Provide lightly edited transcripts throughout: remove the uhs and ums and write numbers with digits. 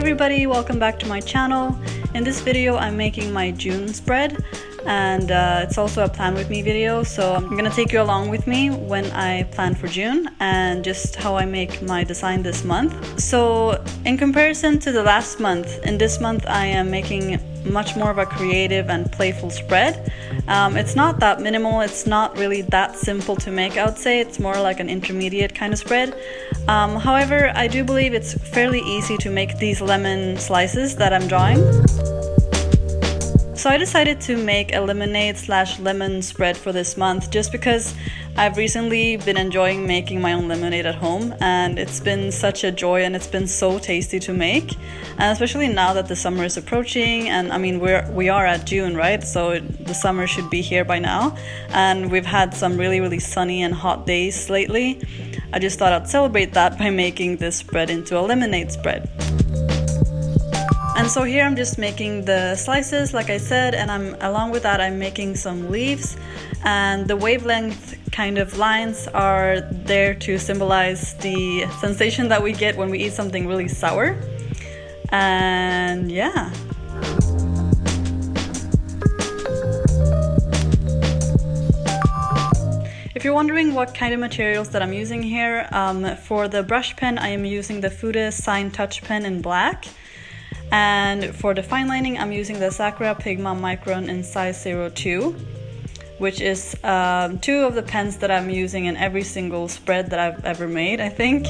everybody, welcome back to my channel. In this video I'm making my June spread, and it's also a plan with me video, so I'm gonna take you along with me when I plan for June and just how I make my design this month. So in comparison to the last month, in this month I am making much more of a creative and playful spread. It's not that minimal, it's not really that simple to make, I would say. It's more like an intermediate kind of spread. However, I do believe it's fairly easy to make these lemon slices that I'm drawing. So I decided to make a lemonade/lemon spread for this month just because I've recently been enjoying making my own lemonade at home, and it's been such a joy and it's been so tasty to make. And especially now that the summer is approaching, and I mean we are at June, right? So the summer should be here by now, and we've had some really sunny and hot days lately. I just thought I'd celebrate that by making this spread into a lemonade spread. And so here I'm just making the slices, like I said, and along with that I'm making some leaves, and the wavelength kind of lines are there to symbolize the sensation that we get when we eat something really sour. And yeah. If you're wondering what kind of materials that I'm using here, for the brush pen I am using the Fude Sign Touch pen in black. And for the fine lining, I'm using the Sakura Pigma Micron in size 02, which is two of the pens that I'm using in every single spread that I've ever made, I think.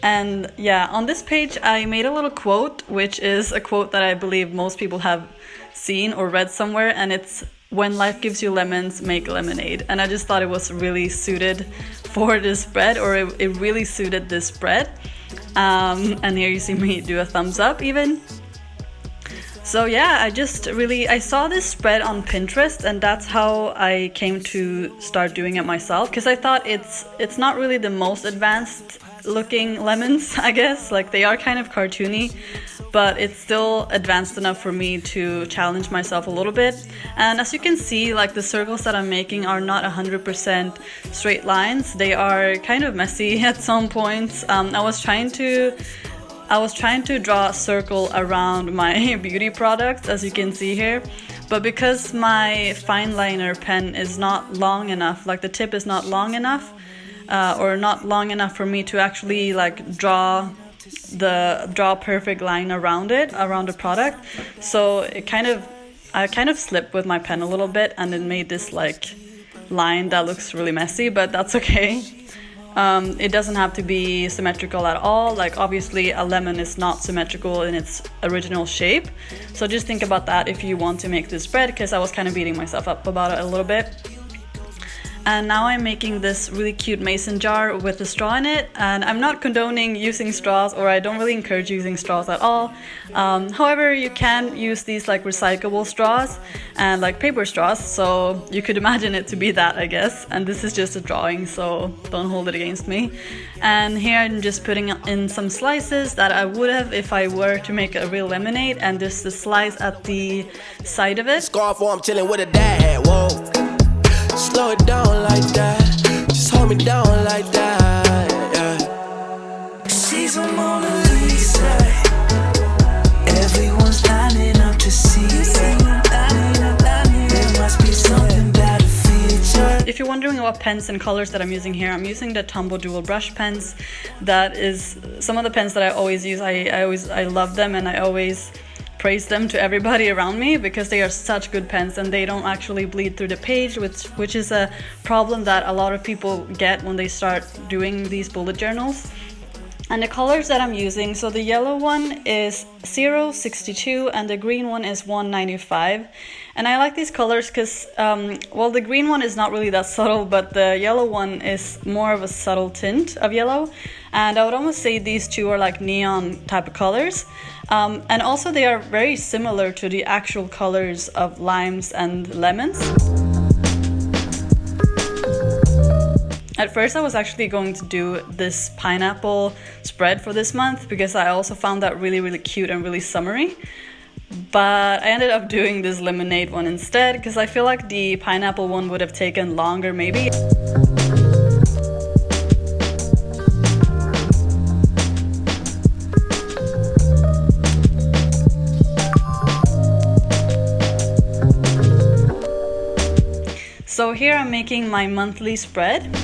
And yeah, on this page I made a little quote, which is a quote that I believe most people have seen or read somewhere, and it's "When life gives you lemons, make lemonade." And I just thought it was really suited for this spread, or it really suited this spread. And here you see me do a thumbs up even. So yeah, I saw this spread on Pinterest, and that's how I came to start doing it myself, because I thought it's not really the most advanced looking lemons, I guess. Like, they are kind of cartoony, but it's still advanced enough for me to challenge myself a little bit. And as you can see, like, the circles that I'm making are not 100% straight lines. They are kind of messy at some points. I was trying to draw a circle around my beauty products, as you can see here, but because my fine liner pen is not long enough, like the tip is not long enough, or not long enough for me to actually like draw a perfect line around the product. So I kind of slipped with my pen a little bit, and it made this like line that looks really messy, but that's okay. It doesn't have to be symmetrical at all. Like, obviously a lemon is not symmetrical in its original shape, so just think about that if you want to make this spread, because I was kind of beating myself up about it a little bit. And now I'm making this really cute mason jar with a straw in it, and I'm not condoning using straws, or I don't really encourage using straws at all. However, you can use these like recyclable straws and like paper straws, so you could imagine it to be that, I guess. And this is just a drawing, so don't hold it against me. And here I'm just putting in some slices that I would have if I were to make a real lemonade, and just the slice at the side of it. Scarf I'm chilling with a dad, whoa. Slow it down like that, just hold me down like that, yeah. She's a Mona Lisa, everyone's lining up to see her. There must be something about a feature. If you're wondering what pens and colors that I'm using here, I'm using the Tombow Dual Brush pens. That is some of the pens that I always use. I love them, and I always praise them to everybody around me because they are such good pens, and they don't actually bleed through the page, which is a problem that a lot of people get when they start doing these bullet journals. And the colors that I'm using, so the yellow one is 062 and the green one is 195. And I like these colors because, well, the green one is not really that subtle, but the yellow one is more of a subtle tint of yellow. And I would almost say these two are like neon type of colors. And also they are very similar to the actual colors of limes and lemons. At first I was actually going to do this pineapple spread for this month because I also found that really cute and really summery. but I ended up doing this lemonade one instead because I feel like the pineapple one would have taken longer maybe. So here I'm making my monthly spread.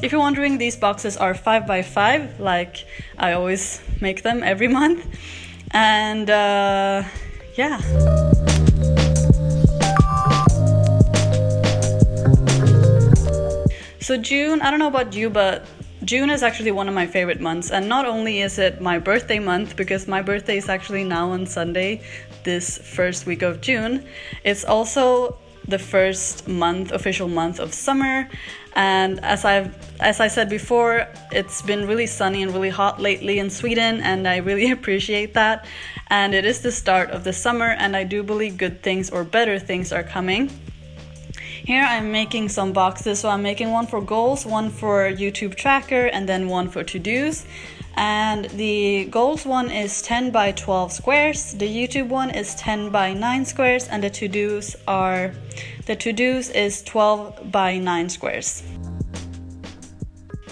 If you're wondering, these boxes are 5 by 5, like I always make them every month. And yeah. So June, I don't know about you, but June is actually one of my favorite months. And not only is it my birthday month, because my birthday is actually now on Sunday, this first week of June, it's also the first month, official month of summer. And as I said before, it's been really sunny and really hot lately in Sweden, and I really appreciate that. And it is the start of the summer, and I do believe good things or better things are coming. Here I'm making some boxes, so I'm making one for goals, one for YouTube tracker, and then one for to-dos. And the goals one is 10 by 12 squares, the YouTube one is 10 by 9 squares, and the to-dos is 12 by 9 squares.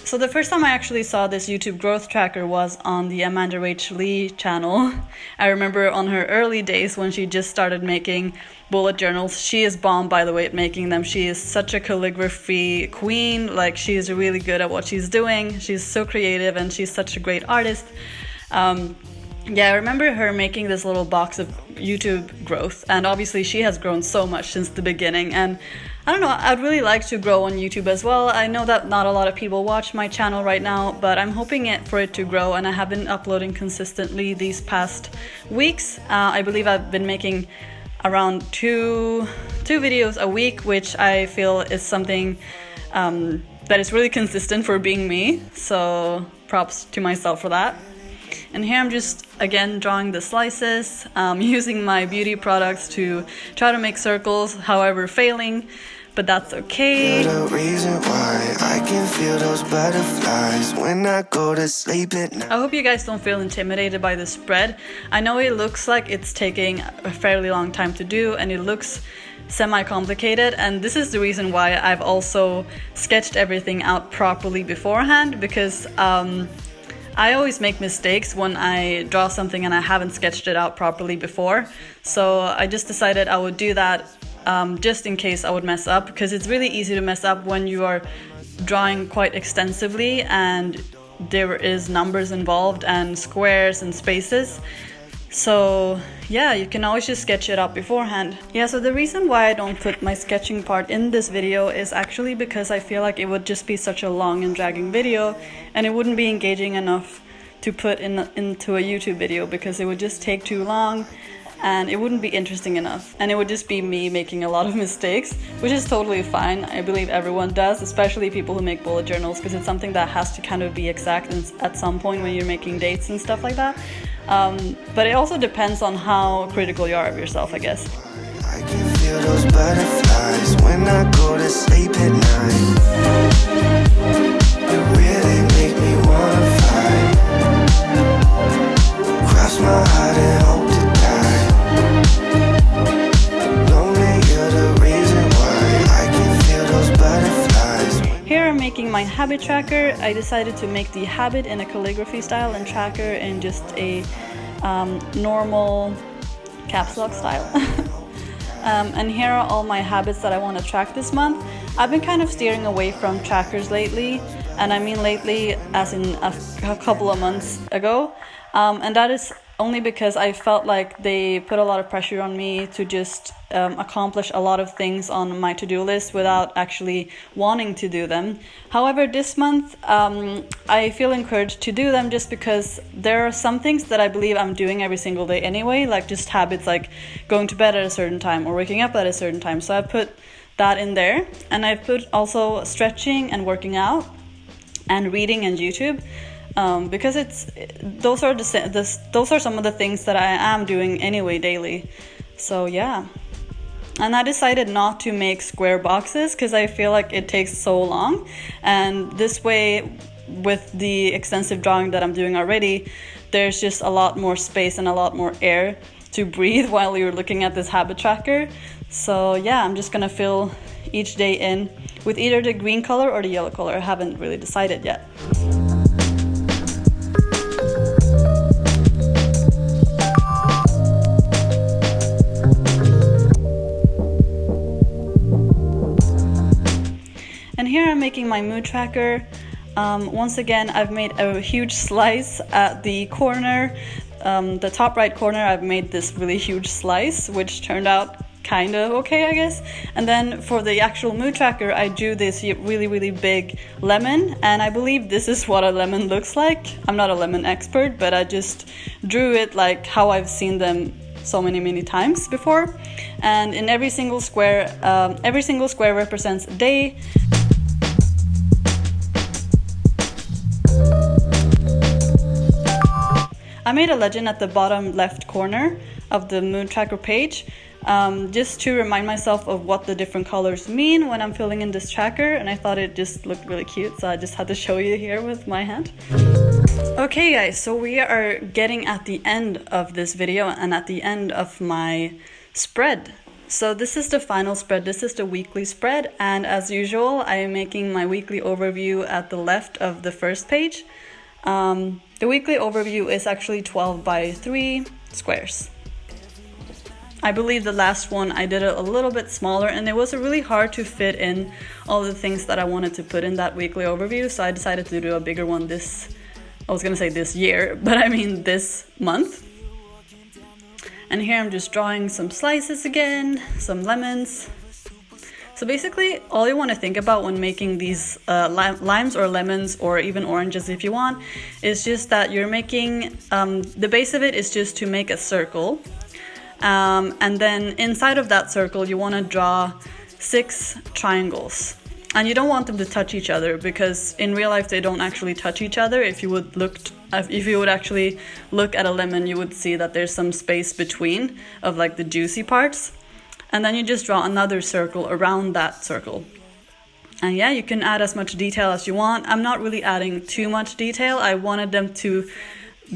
So the first time I actually saw this YouTube growth tracker was on the Amanda Rach Lee channel. I remember on her early days when she just started making bullet journals. She is bomb, by the way, at making them. She is such a calligraphy queen. Like, she is really good at what she's doing. She's so creative and she's such a great artist. Yeah, I remember her making this little box of YouTube growth, and obviously she has grown so much since the beginning, and I don't know, I'd really like to grow on YouTube as well. I know that not a lot of people watch my channel right now, but I'm hoping for it to grow, and I have been uploading consistently these past weeks. I believe I've been making around two videos a week, which I feel is something that is really consistent for being me, so props to myself for that. And here I'm just, again, drawing the slices, using my beauty products to try to make circles, however failing, but that's okay. You're the reason why I can feel those butterflies when I go to sleep at night. I hope you guys don't feel intimidated by the spread. I know it looks like it's taking a fairly long time to do, and it looks semi-complicated, and this is the reason why I've also sketched everything out properly beforehand, because I always make mistakes when I draw something and I haven't sketched it out properly before. So I just decided I would do that just in case I would mess up, because it's really easy to mess up when you are drawing quite extensively and there is numbers involved and squares and spaces. So yeah, you can always just sketch it out beforehand. Yeah, so the reason why I don't put my sketching part in this video is actually because I feel like it would just be such a long and dragging video, and it wouldn't be engaging enough to put into a YouTube video, because it would just take too long and it wouldn't be interesting enough, and it would just be me making a lot of mistakes, which is totally fine. I believe everyone does, especially people who make bullet journals, because it's something that has to kind of be exact at some point when you're making dates and stuff like that. But it also depends on how critical you are of yourself, I guess. I can feel those butterflies when I go to sleep at night. You really make me wanna fly. Cross my heart and hope to die. Lonely, you're the reason why I can feel those butterflies. Here I'm making my habit tracker. I decided to make the habit in a calligraphy style and tracker in just a normal caps lock style. And here are all my habits that I want to track this month. I've been kind of steering away from trackers lately, and I mean lately as in a couple of months ago, and that is only because I felt like they put a lot of pressure on me to just accomplish a lot of things on my to-do list without actually wanting to do them. However, this month I feel encouraged to do them just because there are some things that I believe I'm doing every single day anyway, like just habits like going to bed at a certain time or waking up at a certain time. So I put that in there, and I've put also stretching and working out and reading and YouTube. Because those are some of the things that I am doing anyway daily. So yeah, and I decided not to make square boxes because I feel like it takes so long, and this way, with the extensive drawing that I'm doing already, there's just a lot more space and a lot more air to breathe while you're looking at this habit tracker. So yeah, I'm just gonna fill each day in with either the green color or the yellow color. I haven't really decided yet. And here I'm making my mood tracker. Once again, I've made a huge slice at the corner. The top right corner, I've made this really huge slice, which turned out kind of okay, I guess. And then for the actual mood tracker, I drew this really big lemon, and I believe this is what a lemon looks like. I'm not a lemon expert, but I just drew it like how I've seen them so many times before. And in every single square represents a day. I made a legend at the bottom left corner of the mood tracker page, just to remind myself of what the different colors mean when I'm filling in this tracker, and I thought it just looked really cute, so I just had to show you here with my hand. Okay guys, so we are getting at the end of this video and at the end of my spread. So this is the final spread, this is the weekly spread, and as usual I am making my weekly overview at the left of the first page. The weekly overview is actually 12 by 3 squares. I believe the last one I did it a little bit smaller, and it was really hard to fit in all the things that I wanted to put in that weekly overview, so I decided to do a bigger one this year, but I mean this month. And here I'm just drawing some slices again, some lemons. So basically, all you want to think about when making these limes or lemons or even oranges if you want, is just that you're making, the base of it is just to make a circle. And then inside of that circle, you want to draw 6 triangles. And you don't want them to touch each other, because in real life they don't actually touch each other. If you would actually look at a lemon, you would see that there's some space between of like the juicy parts. And then you just draw another circle around that circle. And yeah, you can add as much detail as you want. I'm not really adding too much detail. I wanted them to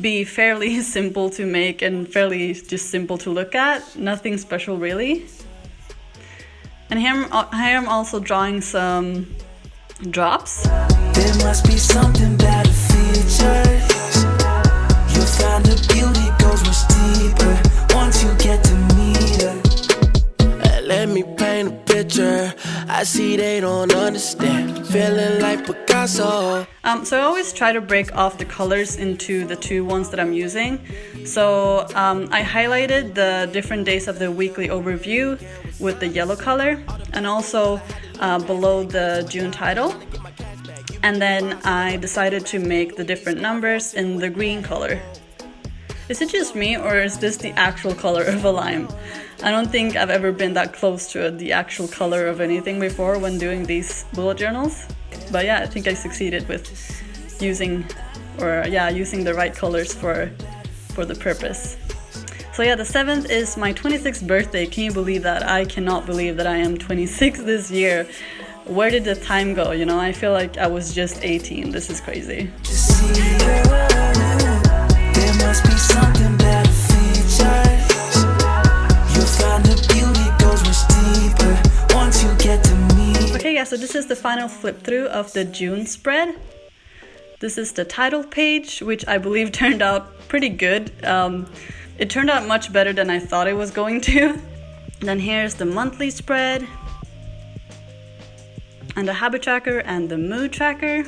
be fairly simple to make and fairly just simple to look at. Nothing special really. And here I'm also drawing some drops. There must be something about the features. You'll find the beauty goes much deeper once you get to meet her. Let me paint a picture. I see they don't understand. Feeling like Picasso. So I always try to break off the colors into the 2 ones that I'm using. So I highlighted the different days of the weekly overview with the yellow color, and also below the June title. And then I decided to make the different numbers in the green color. Is it just me, or is this the actual color of a lime? I don't think I've ever been that close to the actual color of anything before when doing these bullet journals. But yeah, I think I succeeded with using the right colors for the purpose. So yeah, the 7th is my 26th birthday. Can you believe that? I cannot believe that I am 26 this year. Where did the time go? You know, I feel like I was just 18. This is crazy. There must be something about the features. You'll find the beauty goes much deeper once you get to meet. Okay, yeah, so this is the final flip through of the June spread. This is the title page, which I believe turned out pretty good. It turned out much better than I thought it was going to. Then here's the monthly spread, and the habit tracker and the mood tracker.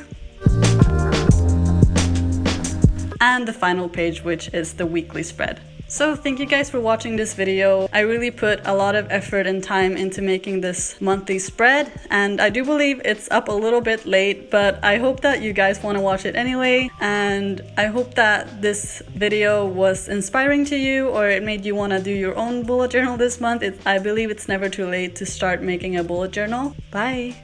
And the final page, which is the weekly spread. So thank you guys for watching this video. I really put a lot of effort and time into making this monthly spread, and I do believe it's up a little bit late, but I hope that you guys want to watch it anyway, and I hope that this video was inspiring to you, or it made you want to do your own bullet journal this month. I believe it's never too late to start making a bullet journal. Bye!